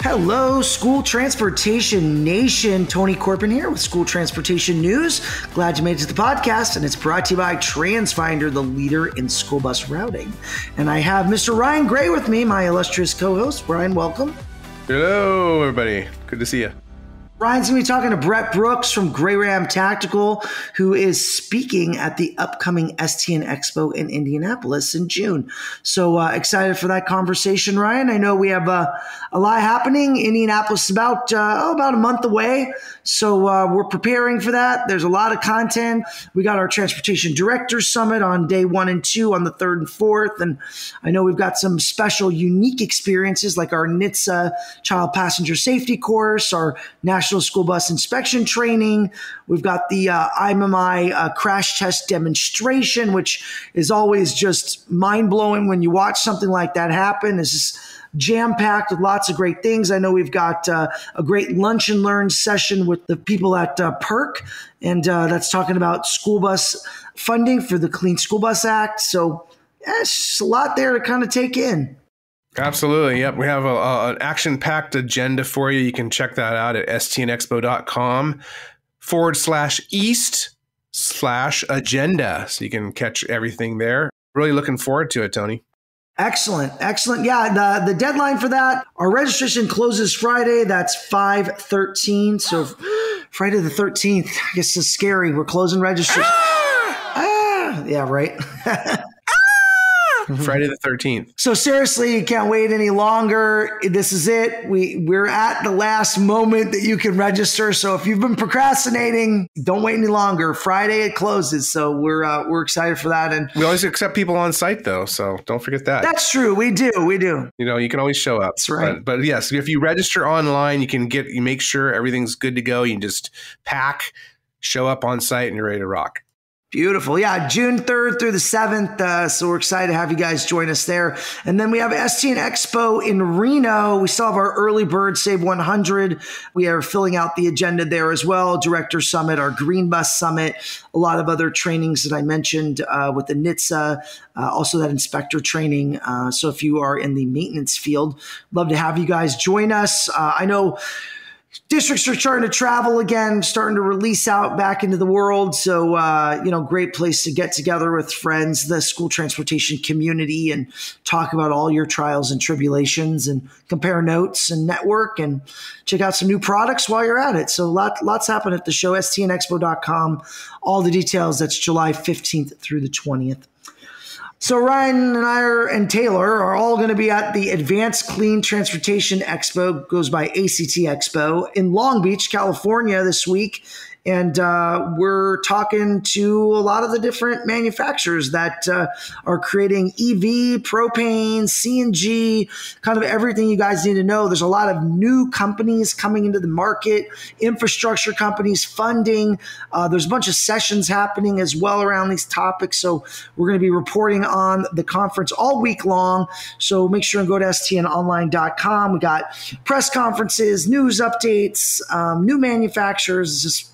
Hello, School Transportation Nation. Tony Corbin here with School Transportation News. Glad you made it to the podcast, and it's brought to you by TransFinder, the leader in school bus routing. And I have Mr. Ryan Gray with me, my illustrious co-host. Ryan, welcome. Hello, everybody. Good to see you. Ryan's going to be talking to Bret Brooks from Gray Ram Tactical, who is speaking at the upcoming STN EXPO in Indianapolis in June. So excited for that conversation, Ryan. I know we have a lot happening. Indianapolis is about a month away. So we're preparing for that. There's a lot of content. We got our Transportation Directors Summit on day 1 and 2 on the 3rd and 4th. And I know we've got some special, unique experiences like our NHTSA Child Passenger Safety Course, our National School Bus Inspection Training. We've got the IMMI crash test demonstration, which is always just mind-blowing when you watch something like that happen. It's just jam-packed with lots of great things. I know we've got a great lunch and learn session with the people at PERC, and that's talking about school bus funding for the Clean School Bus Act. So it's just a lot there to kind of take in. Absolutely. Yep. We have an action-packed agenda for you. You can check that out at stnexpo.com/east/agenda. So you can catch everything there. Really looking forward to it, Tony. Excellent. Excellent. Yeah. The deadline for that, our registration closes Friday. That's 5/13. So Friday the 13th, I guess it's scary. We're closing registration. Yeah, right. Friday the 13th. So seriously, you can't wait any longer. This is it. We're at the last moment that you can register. So if you've been procrastinating, don't wait any longer. Friday it closes. So we're excited for that. And we always accept people on site though. So don't forget that. That's true. We do. You know, you can always show up. That's right. But yes, if you register online, you make sure everything's good to go. You can just pack, show up on site, and you're ready to rock. Beautiful. Yeah, June 3rd through the 7th. So we're excited to have you guys join us there. And then we have STN EXPO in Reno. We still have our early bird Save 100. We are filling out the agenda there as well. Director Summit, our Green Bus Summit, a lot of other trainings that I mentioned with the NHTSA, also that inspector training. So if you are in the maintenance field, love to have you guys join us. I know districts are starting to travel again, starting to release out back into the world. So, great place to get together with friends, the school transportation community, and talk about all your trials and tribulations and compare notes and network and check out some new products while you're at it. So lots happen at the show, stnexpo.com. All the details, that's July 15th through the 20th. So Ryan and I and Taylor are all going to be at the Advanced Clean Transportation Expo, goes by ACT Expo, in Long Beach, California this week. And we're talking to a lot of the different manufacturers that are creating EV, propane, CNG, kind of everything you guys need to know. There's a lot of new companies coming into the market, infrastructure companies, funding. There's a bunch of sessions happening as well around these topics. So we're going to be reporting on the conference all week long. So make sure and go to stnonline.com. We got press conferences, news updates, new manufacturers. It's just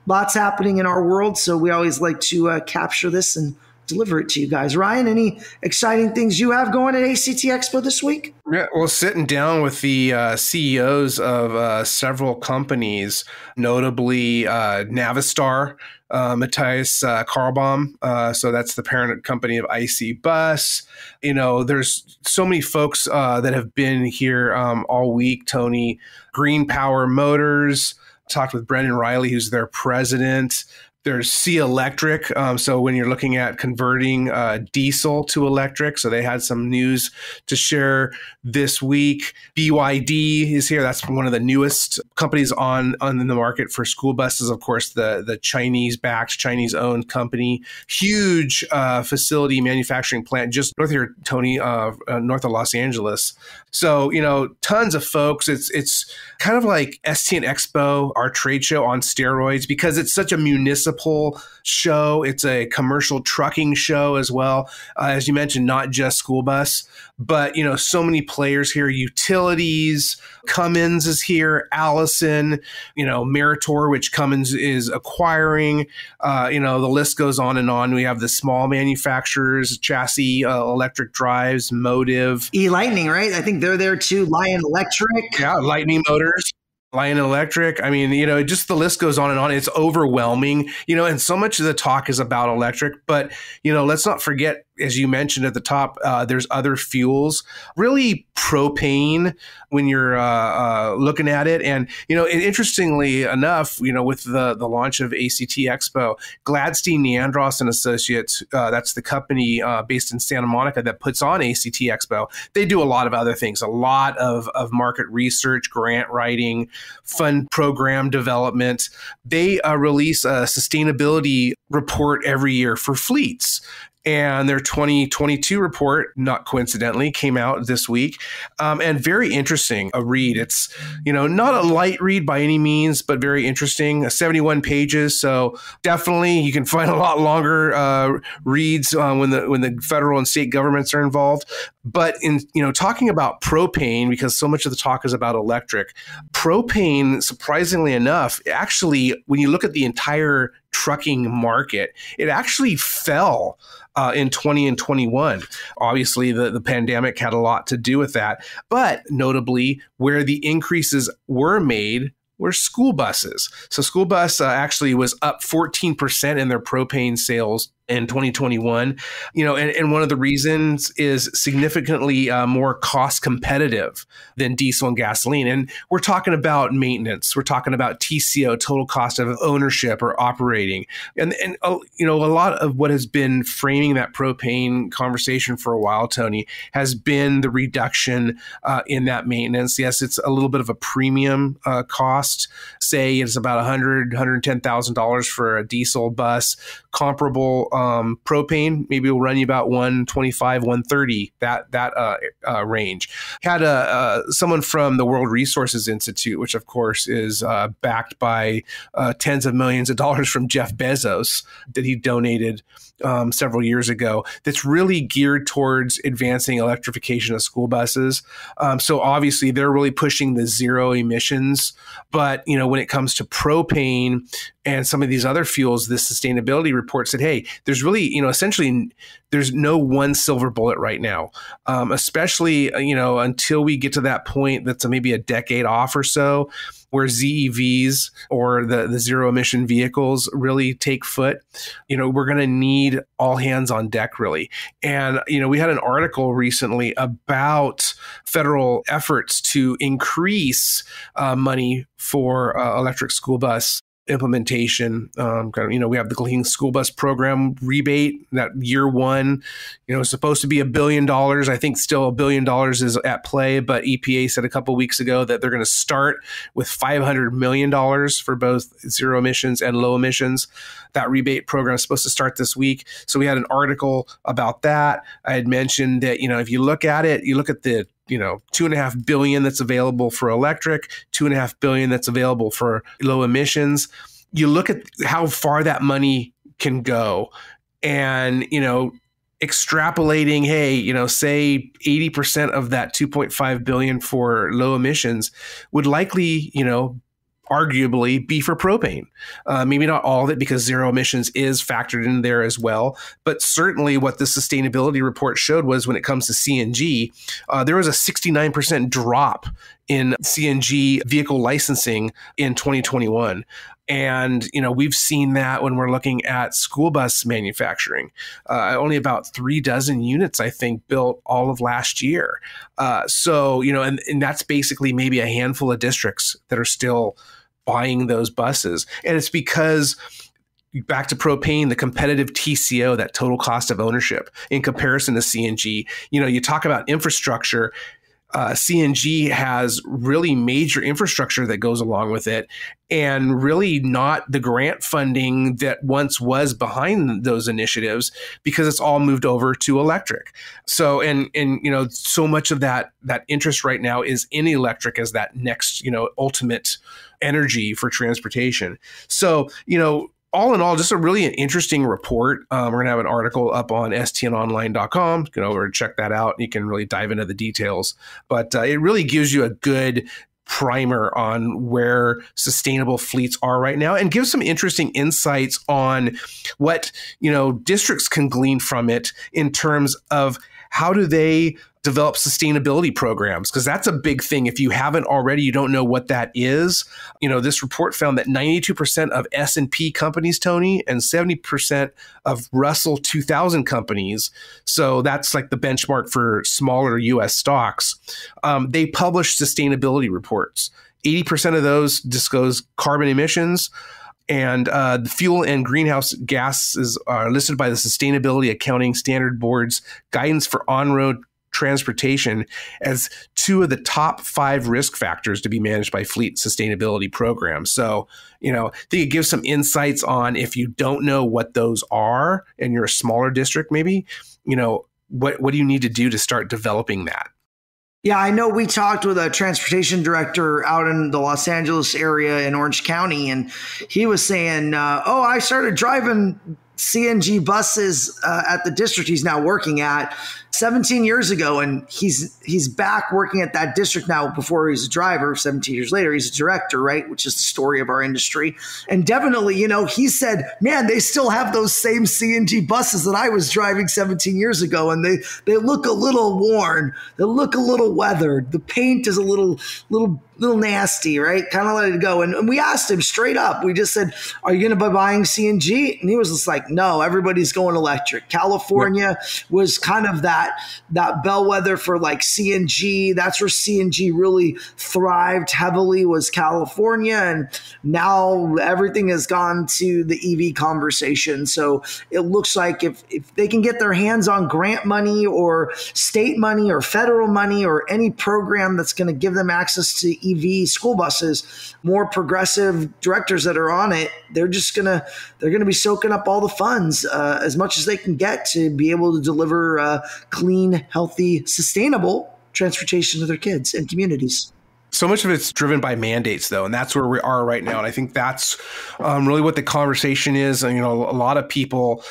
lots happening in our world, so we always like to capture this and deliver it to you guys. Ryan, any exciting things you have going at ACT Expo this week? Yeah, well, sitting down with the CEOs of several companies, notably Navistar, Matthias Karlbaum. So that's the parent company of IC Bus. You know, there's so many folks that have been here all week, Tony. Green Power Motors. Talked with Brendan Riley, who's their president. There's C Electric. So when you're looking at converting diesel to electric, so they had some news to share this week. BYD is here. That's one of the newest companies on the market for school buses. Of course, the Chinese-backed, Chinese-owned company. Huge facility, manufacturing plant just north here, Tony, north of Los Angeles. So, you know, tons of folks. It's kind of like STN EXPO, our trade show on steroids, because it's such a municipal show. It's a commercial trucking show as well. As you mentioned, not just school bus, but, you know, so many players here. Utilities, Cummins is here, Alice Allison, Meritor, which Cummins is acquiring. The list goes on and on. We have the small manufacturers, chassis, electric drives, Motive. E-Lightning, right? I think they're there too. Lion Electric. Yeah, Lightning Motors. Lion Electric. I mean, just the list goes on and on. It's overwhelming, and so much of the talk is about electric. But, let's not forget, as you mentioned at the top, there's other fuels, really propane when you're looking at it. And, interestingly enough, with the launch of ACT Expo, Gladstein Neandros and Associates, that's the company based in Santa Monica that puts on ACT Expo. They do a lot of other things, a lot of market research, grant writing, fund program development. They release a sustainability report every year for fleets. And their 2022 report, not coincidentally, came out this week, and very interesting a read. It's, not a light read by any means, but very interesting. 71 pages, so definitely you can find a lot longer reads when the federal and state governments are involved. But in talking about propane, because so much of the talk is about electric, propane, surprisingly enough, actually, when you look at the entire trucking market, it actually fell in 20 and 21. Obviously, the pandemic had a lot to do with that. But notably, where the increases were made were school buses. So school bus actually was up 14% in their propane sales in 2021, and one of the reasons is significantly more cost competitive than diesel and gasoline. And we're talking about maintenance. We're talking about TCO, total cost of ownership or operating. And a lot of what has been framing that propane conversation for a while, Tony, has been the reduction in that maintenance. Yes, it's a little bit of a premium cost. Say it's about $100,000, $110,000 for a diesel bus. Comparable propane maybe will run you about $125,000, $130,000, that range. Had someone from the World Resources Institute, which of course is backed by tens of millions of dollars from Jeff Bezos that he donated several years ago, that's really geared towards advancing electrification of school buses. So obviously they're really pushing the zero emissions. But, when it comes to propane and some of these other fuels, the sustainability report said, hey, there's really, essentially, there's no one silver bullet right now, especially, until we get to that point that's maybe a decade off or so, where ZEVs or the zero emission vehicles really take foot. We're going to need all hands on deck, really. And, we had an article recently about federal efforts to increase money for electric school bus implementation. We have the Clean School Bus Program rebate that year one, is supposed to be $1 billion. I think still $1 billion is at play, but EPA said a couple of weeks ago that they're going to start with $500 million for both zero emissions and low emissions. That rebate program is supposed to start this week. So we had an article about that. I had mentioned that, if you look at it, you look at the $2.5 billion that's available for electric, $2.5 billion that's available for low emissions. You look at how far that money can go, and extrapolating, hey, say 80% of that $2.5 billion for low emissions would likely, arguably be for propane. Maybe not all of it, because zero emissions is factored in there as well. But certainly what the sustainability report showed was when it comes to CNG, there was a 69% drop in CNG vehicle licensing in 2021. And, we've seen that when we're looking at school bus manufacturing. Only about 36 units, I think, built all of last year. And that's basically maybe a handful of districts that are still buying those buses. And it's because, back to propane, the competitive TCO, that total cost of ownership in comparison to CNG, you talk about infrastructure. CNG has really major infrastructure that goes along with it, and really not the grant funding that once was behind those initiatives, because it's all moved over to electric. So, and so much of that interest right now is in electric as that next, ultimate energy for transportation. So, all in all, just a really interesting report. We're going to have an article up on stnonline.com. You can over and check that out. You can really dive into the details. But it really gives you a good primer on where sustainable fleets are right now and gives some interesting insights on what, districts can glean from it in terms of how do they develop sustainability programs, because that's a big thing. If you haven't already, you don't know what that is. This report found that 92% of S&P companies, Tony, and 70% of Russell 2000 companies, so that's like the benchmark for smaller U.S. stocks, they publish sustainability reports. 80% of those disclose carbon emissions. And the fuel and greenhouse gases are listed by the Sustainability Accounting Standard Board's guidance for on-road transportation as two of the top 5 risk factors to be managed by fleet sustainability programs. So, I think it gives some insights on if you don't know what those are and you're a smaller district, maybe, what do you need to do to start developing that? Yeah, I know we talked with a transportation director out in the Los Angeles area in Orange County, and he was saying, I started driving CNG buses at the district he's now working at 17 years ago, and he's back working at that district now. Before he was a driver, 17 years later, he's a director, right? Which is the story of our industry. And definitely, he said, man, they still have those same CNG buses that I was driving 17 years ago, and they look a little worn, they look a little weathered, the paint is a little nasty, right? Kind of let it go. And we asked him straight up. We just said, are you going to be buying CNG? And he was just like, no, everybody's going electric. California was kind of that bellwether for like CNG. That's where CNG really thrived heavily, was California. And now everything has gone to the EV conversation. So it looks like if they can get their hands on grant money or state money or federal money or any program that's going to give them access to EV school buses, more progressive directors that are on it, they're going to be soaking up all the funds as much as they can get to be able to deliver clean, healthy, sustainable transportation to their kids and communities. So much of it's driven by mandates, though, and that's where we are right now. And I think that's really what the conversation is. And, a lot of people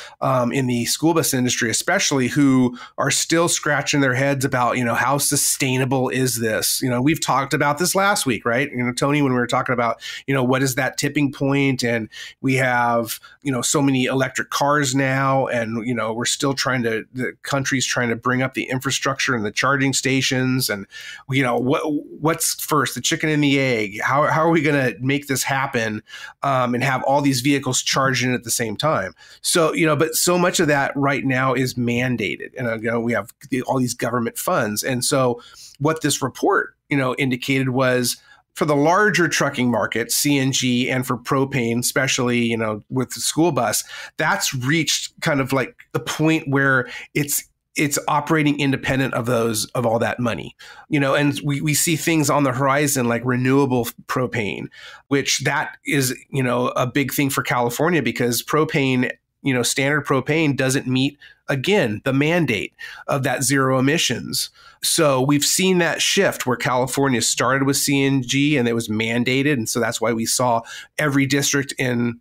in the school bus industry, especially, who are still scratching their heads about, how sustainable is this? We've talked about this last week, right? Tony, when we were talking about, what is that tipping point? And we have, so many electric cars now, and, we're still the country's trying to bring up the infrastructure and the charging stations. And, what's first, the chicken and the egg? How are we going to make this happen and have all these vehicles charging at the same time? So, but so much of that right now is mandated. And, we have all these government funds. And so what this report, indicated was, for the larger trucking market, CNG, and for propane, especially, with the school bus, that's reached kind of like the point where it's operating independent of all that money, and we see things on the horizon like renewable propane, which that is, a big thing for California, because propane, standard propane doesn't meet, again, the mandate of that zero emissions. So we've seen that shift where California started with CNG and it was mandated. And so that's why we saw every district in,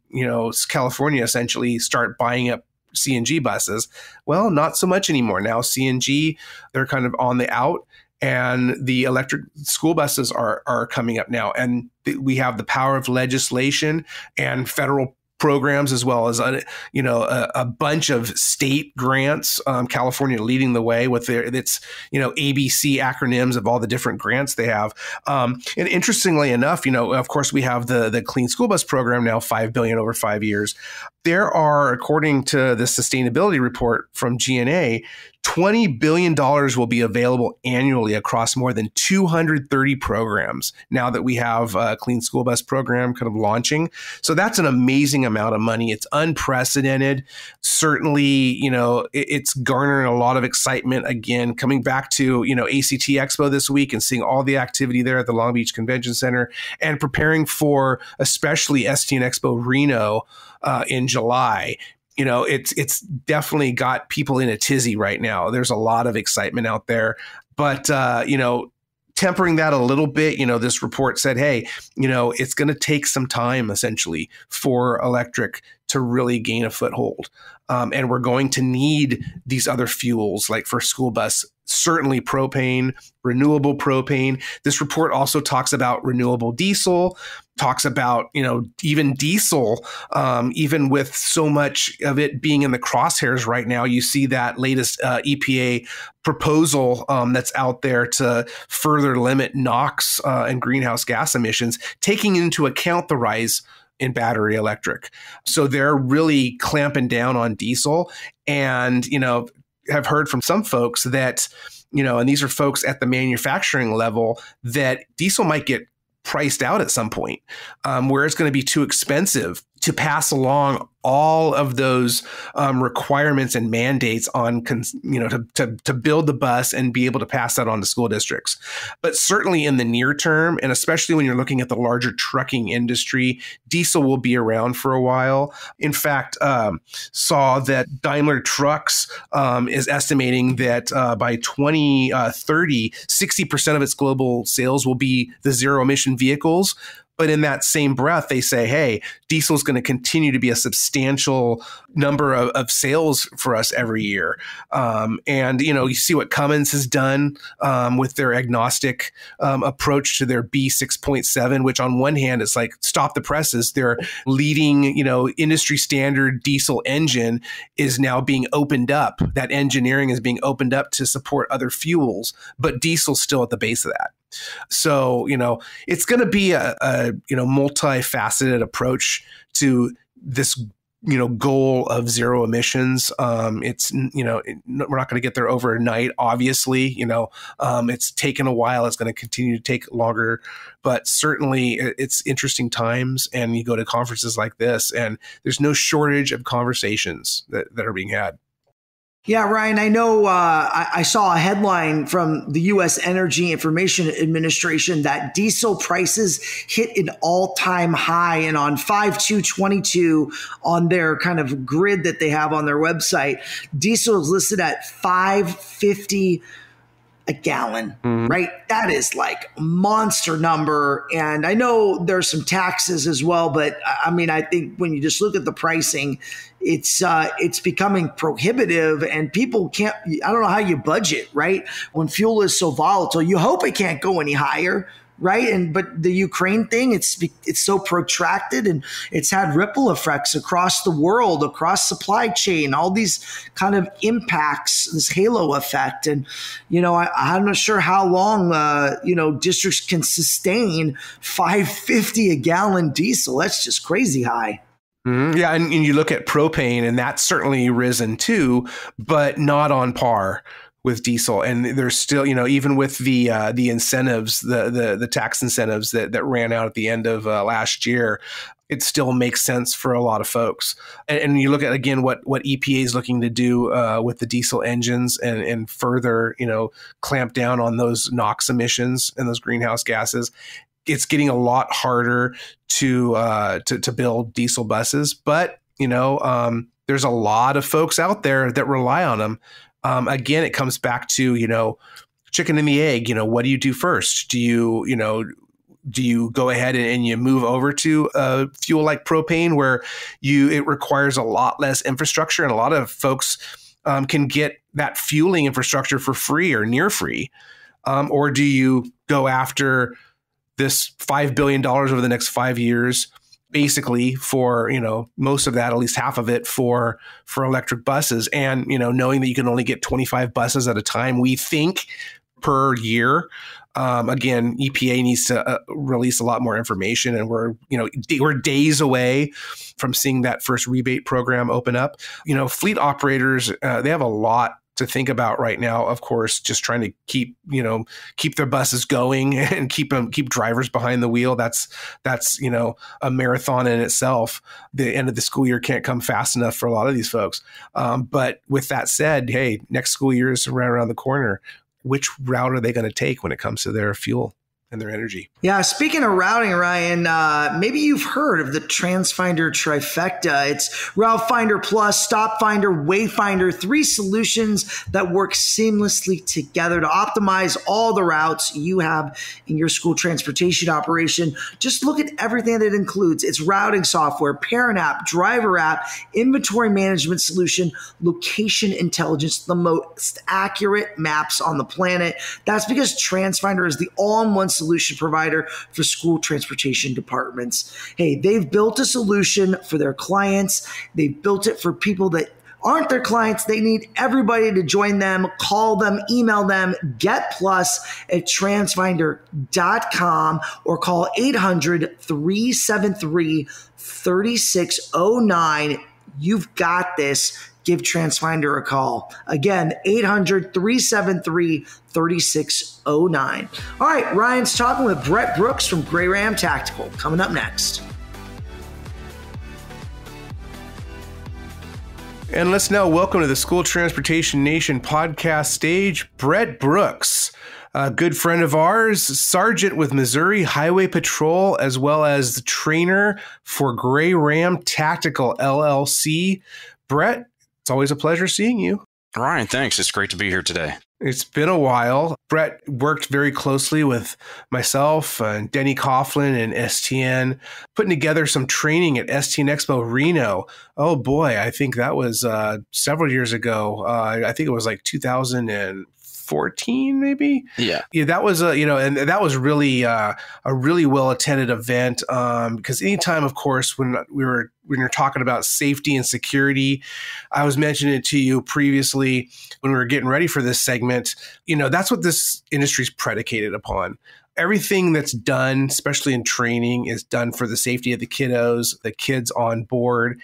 California essentially start buying up CNG buses. Well, not so much anymore. Now CNG, they're kind of on the out, and the electric school buses are coming up now. And we have the power of legislation and federal programs, as well as a bunch of state grants. California leading the way with its ABC acronyms of all the different grants they have. And interestingly enough, of course, we have the Clean School Bus Program now, $5 billion over 5 years. There are, according to the sustainability report from GNA, $20 billion will be available annually across more than 230 programs now that we have a Clean School Bus Program kind of launching. So that's an amazing amount of money. It's unprecedented. Certainly, it's garnering a lot of excitement. Again, coming back to, ACT Expo this week and seeing all the activity there at the Long Beach Convention Center, and preparing for especially STN EXPO Reno in July. It's definitely got people in a tizzy right now. There's a lot of excitement out there, but, tempering that a little bit, this report said, hey, it's going to take some time essentially for electric to really gain a foothold. And we're going to need these other fuels, like for school bus certainly propane, renewable propane. This report also talks about renewable diesel, talks about, even diesel, even with so much of it being in the crosshairs right now. You see that latest EPA proposal that's out there to further limit NOx and greenhouse gas emissions, taking into account the rise in battery electric. So they're really clamping down on diesel. And, have heard from some folks that, and these are folks at the manufacturing level, that diesel might get priced out at some point, where it's going to be too expensive to pass along all of those requirements and mandates on, to build the bus and be able to pass that on to school districts. But certainly in the near term, and especially when you're looking at the larger trucking industry, diesel will be around for a while. In fact, saw that Daimler Trucks is estimating that by 2030, 60% of its global sales will be the zero emission vehicles. But in that same breath, they say, hey, diesel is going to continue to be a substantial number of sales for us every year. And, you see what Cummins has done with their agnostic approach to their B6.7, which on one hand, it's like, stop the presses. Their leading, industry standard diesel engine is now being opened up. That engineering is being opened up to support other fuels, but diesel's still at the base of that. So, it's going to be a multifaceted approach to this, goal of zero emissions. It's, we're not going to get there overnight, obviously. It's taken a while. It's going to continue to take longer, but certainly it's interesting times. And you go to conferences like this, and there's no shortage of conversations that are being had. Yeah, Ryan, I know I saw a headline from the U.S. Energy Information Administration that diesel prices hit an all-time high. And on 5/2/22, on their kind of grid that they have on their website, diesel is listed at $5.50 a gallon, right? That is like a monster number. And I know there's some taxes as well, but I think when you just look at the pricing, it's becoming prohibitive, and people can't, I don't know how you budget, right? When fuel is so volatile, you hope it can't go any higher, right? But the Ukraine thing, it's so protracted, and it's had ripple effects across the world, across supply chain, all these kind of impacts, this halo effect. And, I'm not sure how long, districts can sustain $5.50 a gallon diesel. That's just crazy high. Yeah, and you look at propane, and that's certainly risen too, but not on par with diesel. And there's still, even with the incentives, the tax incentives that ran out at the end of last year, it still makes sense for a lot of folks. And you look at, again, what EPA is looking to do with the diesel engines and further, clamp down on those NOx emissions and those greenhouse gases. It's getting a lot harder to build diesel buses, but there's a lot of folks out there that rely on them. Again, it comes back to chicken and the egg. What do you do first? Do you go ahead and you move over to a fuel like propane, where it requires a lot less infrastructure, and a lot of folks can get that fueling infrastructure for free or near free, or do you go after this $5 billion over the next 5 years, basically for, most of that, at least half of it for electric buses. And, knowing that you can only get 25 buses at a time, we think, per year. Again, EPA needs to release a lot more information, and we're days away from seeing that first rebate program open up. Fleet operators, they have a lot to think about right now, of course, just trying to keep their buses going and keep drivers behind the wheel. That's a marathon in itself. The end of the school year can't come fast enough for a lot of these folks. But with that said, hey, next school year is right around the corner. Which route are they going to take when it comes to their fuel? and their energy. Yeah, speaking of routing, Ryan, maybe you've heard of the TransFinder trifecta. It's Route Finder Plus, Stop Finder, Wayfinder, 3 solutions that work seamlessly together to optimize all the routes you have in your school transportation operation. Just look at everything that it includes. It's routing software, parent app, driver app, inventory management solution, location intelligence, the most accurate maps on the planet. That's because TransFinder is the all-in-one solution provider for school transportation departments. Hey, they've built a solution for their clients. They've built it for people that aren't their clients. They need everybody to join them. Call them, email them, get plus at transfinder.com or call 800-373-3609. You've got this. Give TransFinder a call. Again, 800-373-3609. All right, Ryan's talking with Bret Brooks from Gray Ram Tactical. Coming up next. And let's now welcome to the School Transportation Nation podcast stage, Bret Brooks, a good friend of ours, sergeant with Missouri Highway Patrol, as well as the trainer for Gray Ram Tactical LLC. Bret, it's always a pleasure seeing you. Ryan, thanks. It's great to be here today. It's been a while. Bret worked very closely with myself and Denny Coughlin and STN, putting together some training at STN EXPO Reno. Oh boy, I think that was several years ago. I think it was like 2014, maybe. Yeah, that was and that was really a really well attended event. Because anytime, of course, when you're talking about safety and security, I was mentioning it to you previously when we were getting ready for this segment. That's what this industry is predicated upon. Everything that's done, especially in training, is done for the safety of the kiddos, the kids on board,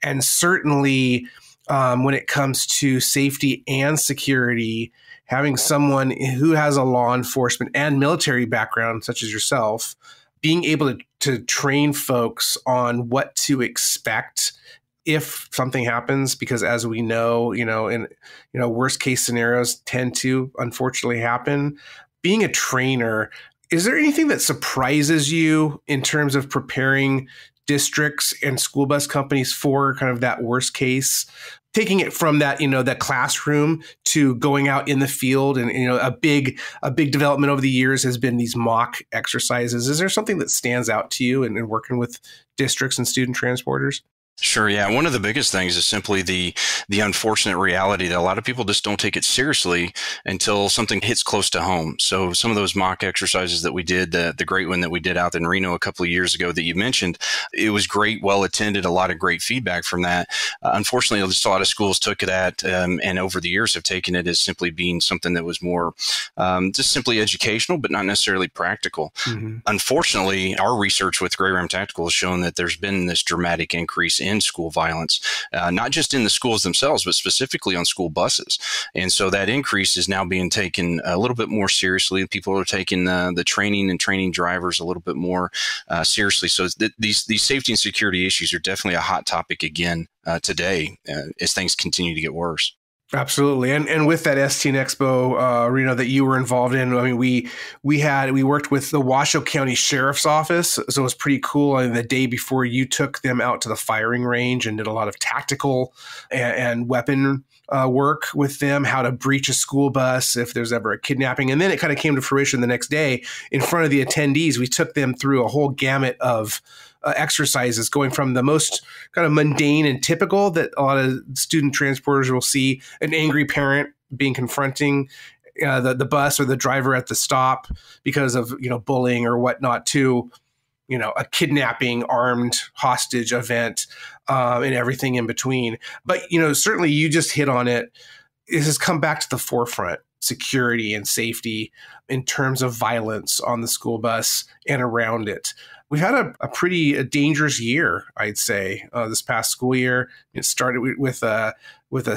and certainly when it comes to safety and security, having someone who has a law enforcement and military background, such as yourself, being able to train folks on what to expect if something happens, because as we know, worst case scenarios tend to unfortunately happen. Being a trainer, is there anything that surprises you in terms of preparing districts and school bus companies for kind of that worst case? Taking it from that, that classroom to going out in the field, and a big development over the years has been these mock exercises. Is there something that stands out to you in working with districts and student transporters? Sure. Yeah. One of the biggest things is simply the unfortunate reality that a lot of people just don't take it seriously until something hits close to home. So some of those mock exercises that we did, the great one that we did out in Reno a couple of years ago that you mentioned, it was great, well attended, a lot of great feedback from that. Unfortunately, just a lot of schools took it and over the years have taken it as simply being something that was more just simply educational, but not necessarily practical. Mm-hmm. Unfortunately, our research with Gray Ram Tactical has shown that there's been this dramatic increase in school violence, not just in the schools themselves, but specifically on school buses. And so that increase is now being taken a little bit more seriously. People are taking the training and training drivers a little bit more seriously. So these safety and security issues are definitely a hot topic again today as things continue to get worse. Absolutely. And with that STN EXPO Reno that you were involved in, I mean, we worked with the Washoe County Sheriff's Office. So it was pretty cool. And the day before, you took them out to the firing range and did a lot of tactical and weapon work with them, how to breach a school bus if there's ever a kidnapping. And then it kind of came to fruition the next day in front of the attendees. We took them through a whole gamut of exercises, going from the most kind of mundane and typical that a lot of student transporters will see, an angry parent confronting the bus or the driver at the stop because of bullying or whatnot, to a kidnapping, armed hostage event, and everything in between. But certainly you just hit on it. It has come back to the forefront, security and safety in terms of violence on the school bus and around it. We've had a pretty dangerous year, I'd say, this past school year. It started with a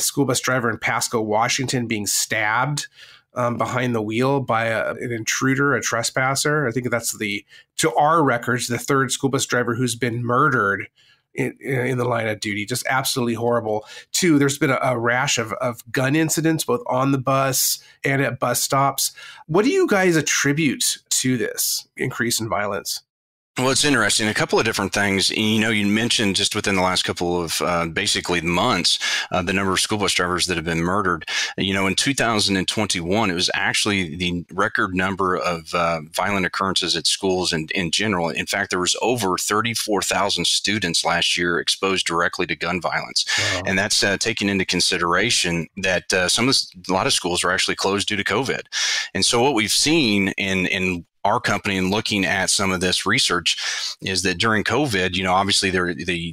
school bus driver in Pasco, Washington, being stabbed behind the wheel by an intruder, a trespasser. I think that's to our records, the third school bus driver who's been murdered in the line of duty. Just absolutely horrible. Two, there's been a rash of gun incidents, both on the bus and at bus stops. What do you guys attribute to this increase in violence? Well, it's interesting. A couple of different things. You mentioned just within the last couple of basically months, the number of school bus drivers that have been murdered. In 2021, it was actually the record number of violent occurrences at schools in general. In fact, there was over 34,000 students last year exposed directly to gun violence. Wow. And that's taking into consideration that a lot of schools are actually closed due to COVID. And so what we've seen in our company and looking at some of this research is that during COVID, obviously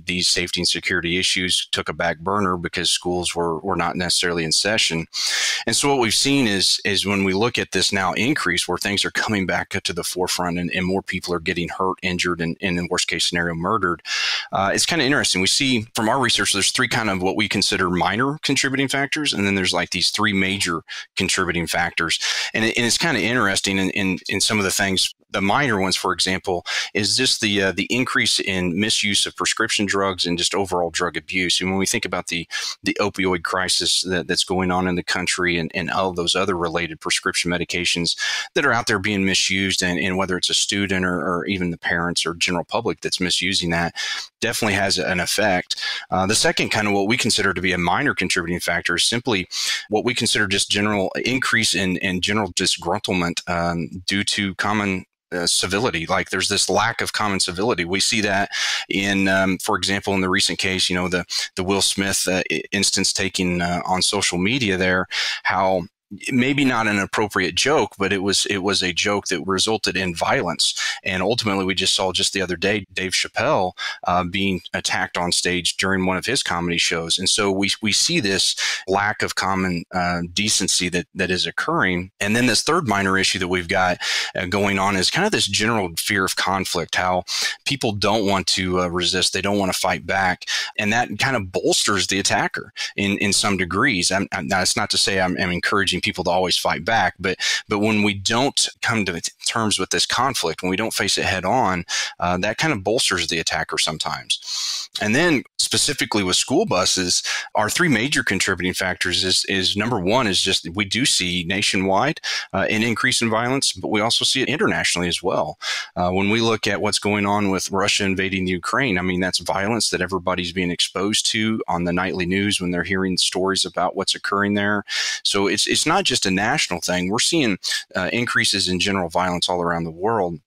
these safety and security issues took a back burner because schools were not necessarily in session. And so what we've seen is when we look at this now increase where things are coming back up to the forefront and more people are getting hurt, injured, and in the worst case scenario, murdered, it's kind of interesting. We see from our research, there's three kind of what we consider minor contributing factors. And then there's like these three major contributing factors. And it's kind of interesting in some of the things. The minor ones, for example, is just the increase in misuse of prescription drugs and just overall drug abuse. And when we think about the opioid crisis that's going on in the country and all of those other related prescription medications that are out there being misused, and whether it's a student or even the parents or general public that's misusing that, definitely has an effect. The second kind of what we consider to be a minor contributing factor is simply what we consider just general increase in general disgruntlement due to common civility. Like there's this lack of common civility. We see that in, for example, in the recent case, the Will Smith instance taken on social media there, how maybe not an appropriate joke, but it was a joke that resulted in violence. And ultimately, we just saw just the other day, Dave Chappelle being attacked on stage during one of his comedy shows. And so we see this lack of common decency that is occurring. And then this third minor issue that we've got going on is kind of this general fear of conflict, how people don't want to resist. They don't want to fight back. And that kind of bolsters the attacker in some degrees. That's not to say I'm encouraging people to always fight back, but when we don't come to terms with this conflict, when we don't face it head on, that kind of bolsters the attacker sometimes. And then specifically with school buses, our three major contributing factors is number one is just we do see nationwide an increase in violence, but we also see it internationally as well. When we look at what's going on with Russia invading the Ukraine, I mean, that's violence that everybody's being exposed to on the nightly news when they're hearing stories about what's occurring there. So it's not just a national thing. We're seeing increases in general violence all around the world.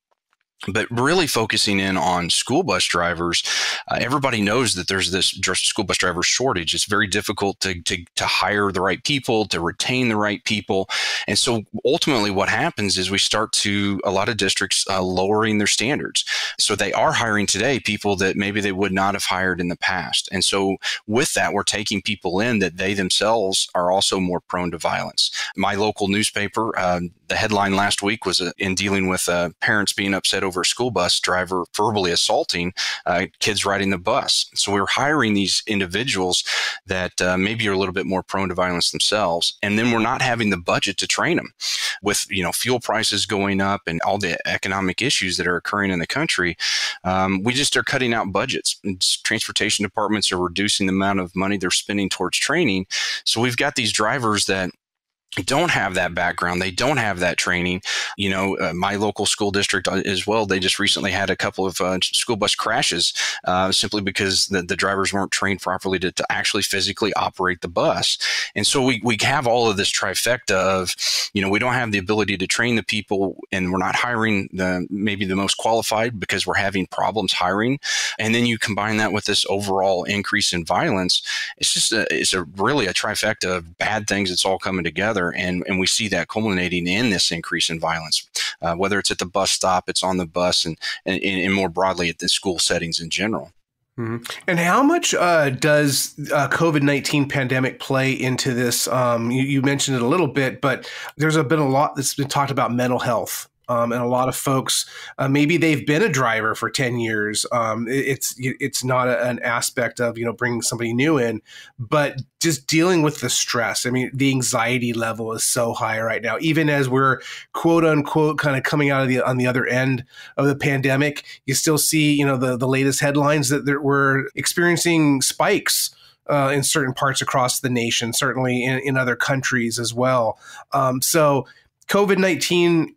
But really focusing in on school bus drivers, everybody knows that there's this school bus driver shortage. It's very difficult to hire the right people, to retain the right people. And so ultimately what happens is we start to, a lot of districts lowering their standards. So they are hiring today people that maybe they would not have hired in the past. And so with that, we're taking people in that they themselves are also more prone to violence. My local newspaper, the headline last week was in dealing with parents being upset over a school bus driver verbally assaulting kids riding the bus. So we're hiring these individuals that maybe are a little bit more prone to violence themselves. And then we're not having the budget to train them. With fuel prices going up and all the economic issues that are occurring in the country, we just are cutting out budgets. Transportation departments are reducing the amount of money they're spending towards training. So we've got these drivers that don't have that background. They don't have that training. My local school district as well, they just recently had a couple of school bus crashes simply because the drivers weren't trained properly to actually physically operate the bus. And so we have all of this trifecta of, we don't have the ability to train the people, and we're not hiring maybe the most qualified because we're having problems hiring. And then you combine that with this overall increase in violence. It's just it's really a trifecta of bad things that's all coming together. And we see that culminating in this increase in violence, whether it's at the bus stop, it's on the bus, and more broadly at the school settings in general. Mm-hmm. And how much does COVID-19 pandemic play into this? You mentioned it a little bit, but there's been a lot that's been talked about mental health. And a lot of folks, maybe they've been a driver for 10 years. It's not an aspect of, bringing somebody new in, but just dealing with the stress. I mean, the anxiety level is so high right now, even as we're quote unquote kind of coming out of on the other end of the pandemic. You still see, the latest headlines that we're experiencing spikes in certain parts across the nation, certainly in other countries as well. So COVID-19,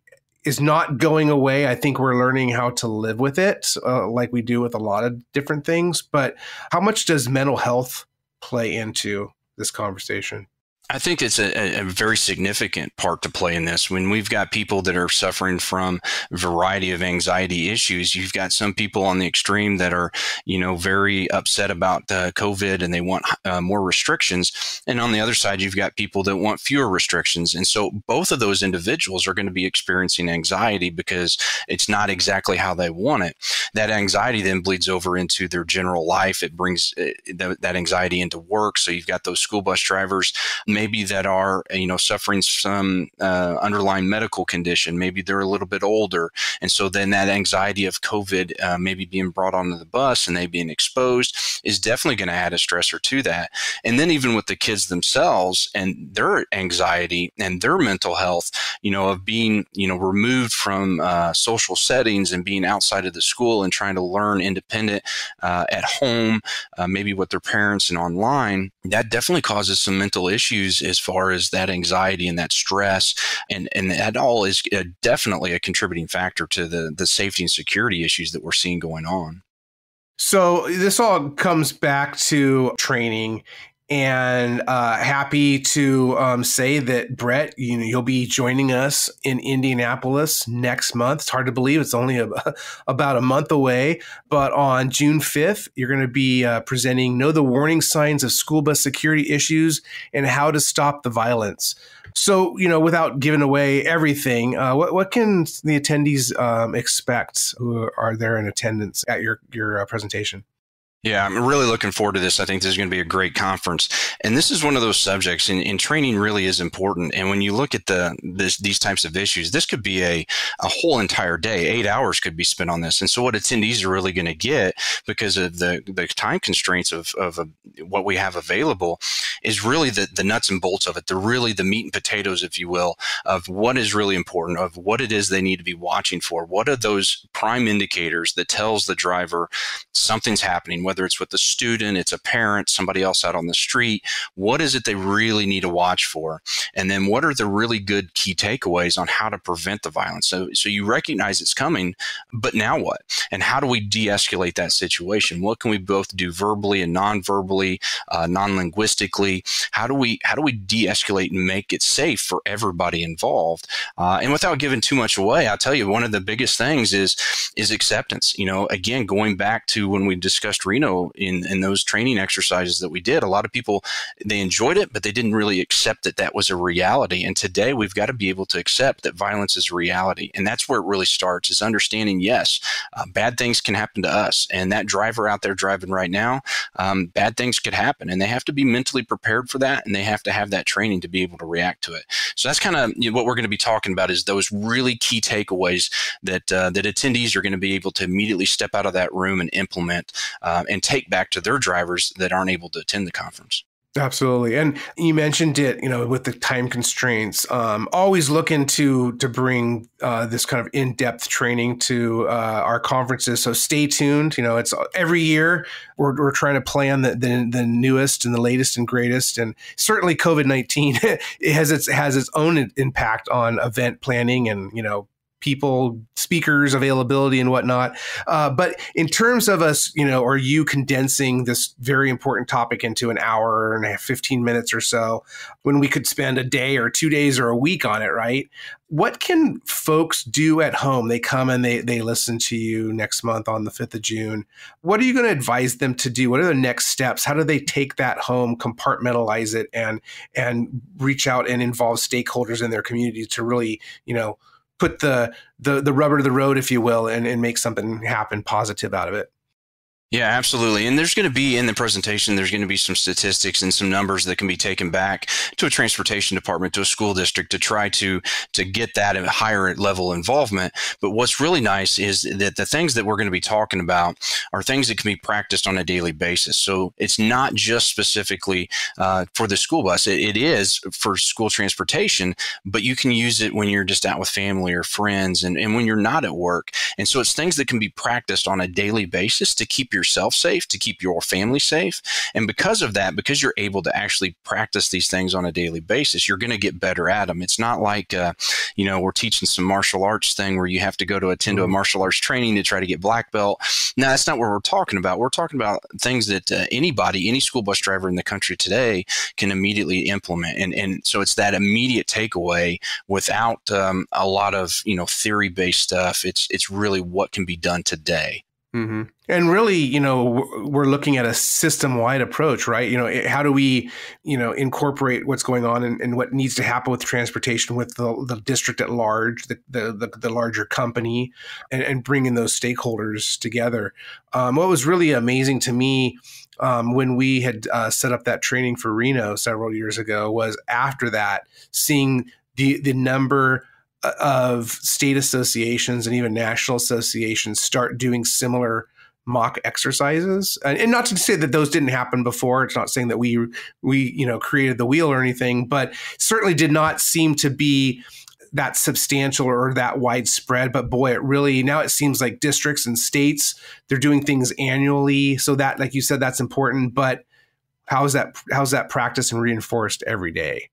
is not going away. I think we're learning how to live with it, like we do with a lot of different things. But how much does mental health play into this conversation? I think it's a very significant part to play in this. When we've got people that are suffering from a variety of anxiety issues, you've got some people on the extreme that are, very upset about COVID and they want more restrictions. And on the other side, you've got people that want fewer restrictions. And so both of those individuals are going to be experiencing anxiety because it's not exactly how they want it. That anxiety then bleeds over into their general life. It brings that anxiety into work. So you've got those school bus drivers maybe that are, suffering some underlying medical condition. Maybe they're a little bit older. And so then that anxiety of COVID maybe being brought onto the bus and they being exposed is definitely going to add a stressor to that. And then even with the kids themselves and their anxiety and their mental health, of being, removed from social settings and being outside of the school and trying to learn independent at home, maybe with their parents and online, that definitely causes some mental issues as far as that anxiety and that stress. And that all is definitely a contributing factor to the safety and security issues that we're seeing going on. So this all comes back to training. And happy to say that, Bret, you'll be joining us in Indianapolis next month. It's hard to believe it's only about a month away. But on June 5th, you're going to be presenting Know the Warning Signs of School Bus Security Issues and How to Stop the Violence. So, without giving away everything, what can the attendees expect who are there in attendance at your presentation? Yeah, I'm really looking forward to this. I think this is going to be a great conference. And this is one of those subjects, and training really is important. And when you look at these types of issues, this could be a whole entire day. 8 hours could be spent on this. And so what attendees are really going to get, because of the time constraints of what we have available, is really the nuts and bolts of it, the meat and potatoes, if you will, of what is really important, of what it is they need to be watching for. What are those prime indicators that tells the driver something's happening, whether it's with the student, it's a parent, somebody else out on the street. What is it they really need to watch for? And then what are the really good key takeaways on how to prevent the violence? So you recognize it's coming, but now what? And how do we de-escalate that situation? What can we both do verbally and non-verbally, non-linguistically? How do we de-escalate and make it safe for everybody involved? And without giving too much away, I'll tell you, one of the biggest things is acceptance. Again, going back to when we discussed Reno in those training exercises that we did, a lot of people, they enjoyed it, but they didn't really accept that was a reality. And today we've got to be able to accept that violence is a reality. And that's where it really starts, is understanding, yes, bad things can happen to us. And that driver out there driving right now, bad things could happen. And they have to be mentally prepared for that. And they have to have that training to be able to react to it. So that's kind of what we're going to be talking about, is those really key takeaways that attendees are going to be able to immediately step out of that room and implement and take back to their drivers that aren't able to attend the conference. Absolutely. And you mentioned it, with the time constraints, always looking to bring this kind of in-depth training to our conferences. So stay tuned. It's every year we're trying to plan the newest and the latest and greatest. And certainly COVID-19 it has its own impact on event planning and, people, speakers, availability and whatnot. But in terms of us, or you condensing this very important topic into an hour and 15 minutes or so, when we could spend a day or 2 days or a week on it, right? What can folks do at home? They come and they listen to you next month on the 5th of June. What are you going to advise them to do? What are the next steps? How do they take that home, compartmentalize it, and reach out and involve stakeholders in their community to really, put the rubber to the road, if you will, and make something happen positive out of it? Yeah, absolutely. And there's going to be in the presentation, there's going to be some statistics and some numbers that can be taken back to a transportation department, to a school district, to try to get that at a higher level involvement. But what's really nice is that the things that we're going to be talking about are things that can be practiced on a daily basis. So it's not just specifically for the school bus. It is for school transportation, but you can use it when you're just out with family or friends and when you're not at work. And so it's things that can be practiced on a daily basis to keep your yourself safe, to keep your family safe. And because of that, because you're able to actually practice these things on a daily basis, you're going to get better at them. It's not like, we're teaching some martial arts thing where you have to go to attend to a martial arts training to try to get black belt. No, that's not what we're talking about. We're talking about things that any school bus driver in the country today can immediately implement. And so it's that immediate takeaway without a lot of, theory-based stuff. It's really what can be done today. Mm-hmm. And really, we're looking at a system-wide approach, right? How do we, incorporate what's going on and what needs to happen with transportation with the district at large, the larger company, and bringing those stakeholders together. What was really amazing to me when we had set up that training for Reno several years ago was after that, seeing the number of state associations and even national associations start doing similar mock exercises. And not to say that those didn't happen before. It's not saying that we created the wheel or anything, but certainly did not seem to be that substantial or that widespread. But boy, now it seems like districts and states, they're doing things annually. So that, like you said, that's important. But how's that practiced and reinforced every day?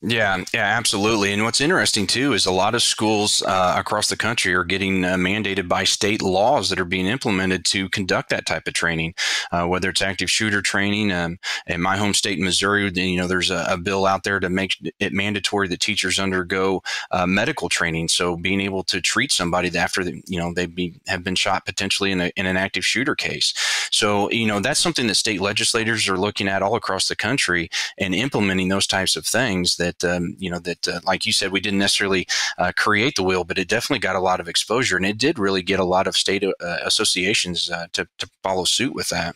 Yeah, absolutely. And what's interesting, too, is a lot of schools across the country are getting mandated by state laws that are being implemented to conduct that type of training, whether it's active shooter training. In my home state, Missouri, there's a bill out there to make it mandatory that teachers undergo medical training. So being able to treat somebody after have been shot potentially in an active shooter case. So, that's something that state legislators are looking at all across the country and implementing those types of things that, like you said, we didn't necessarily create the wheel, but it definitely got a lot of exposure, and it did really get a lot of state associations to follow suit with that.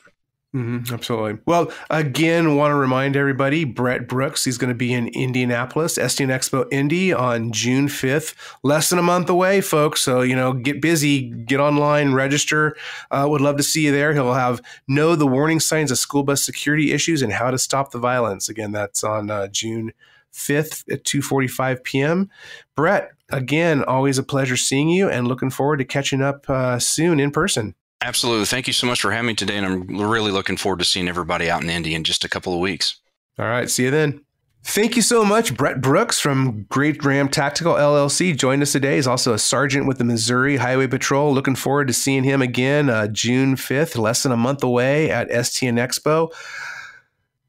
Mm-hmm, absolutely. Well, again, want to remind everybody, Bret Brooks, he's going to be in Indianapolis, STN EXPO Indy on June 5th, less than a month away, folks. So, get busy, get online, register. Would love to see you there. He'll have Know the Warning Signs of School Bus Security Issues and How to Stop the Violence. Again, that's on June 5th at 2:45 p.m. Bret, again, always a pleasure seeing you and looking forward to catching up soon in person. Absolutely. Thank you so much for having me today. And I'm really looking forward to seeing everybody out in Indy in just a couple of weeks. All right. See you then. Thank you so much. Bret Brooks from Great Ram Tactical LLC joined us today. He's also a sergeant with the Missouri Highway Patrol. Looking forward to seeing him again June 5th, less than a month away at STN EXPO.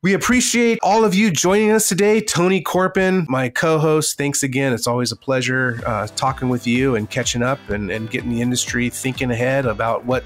We appreciate all of you joining us today. Tony Corpin, my co-host, thanks again. It's always a pleasure talking with you and catching up and getting the industry thinking ahead about what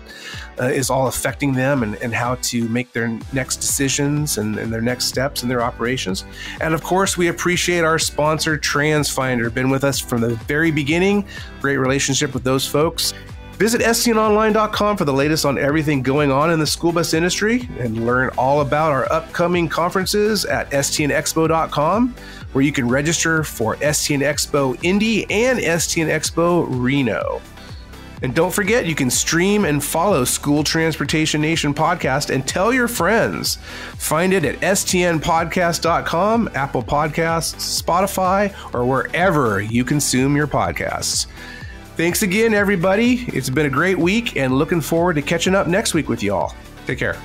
is all affecting them and how to make their next decisions and their next steps in their operations. And of course, we appreciate our sponsor, TransFinder. Been with us from the very beginning. Great relationship with those folks. Visit stnonline.com for the latest on everything going on in the school bus industry and learn all about our upcoming conferences at stnexpo.com, where you can register for STN EXPO Indy and STN EXPO Reno. And don't forget, you can stream and follow School Transportation Nation podcast and tell your friends. Find it at stnpodcast.com, Apple Podcasts, Spotify, or wherever you consume your podcasts. Thanks again, everybody. It's been a great week and looking forward to catching up next week with y'all. Take care.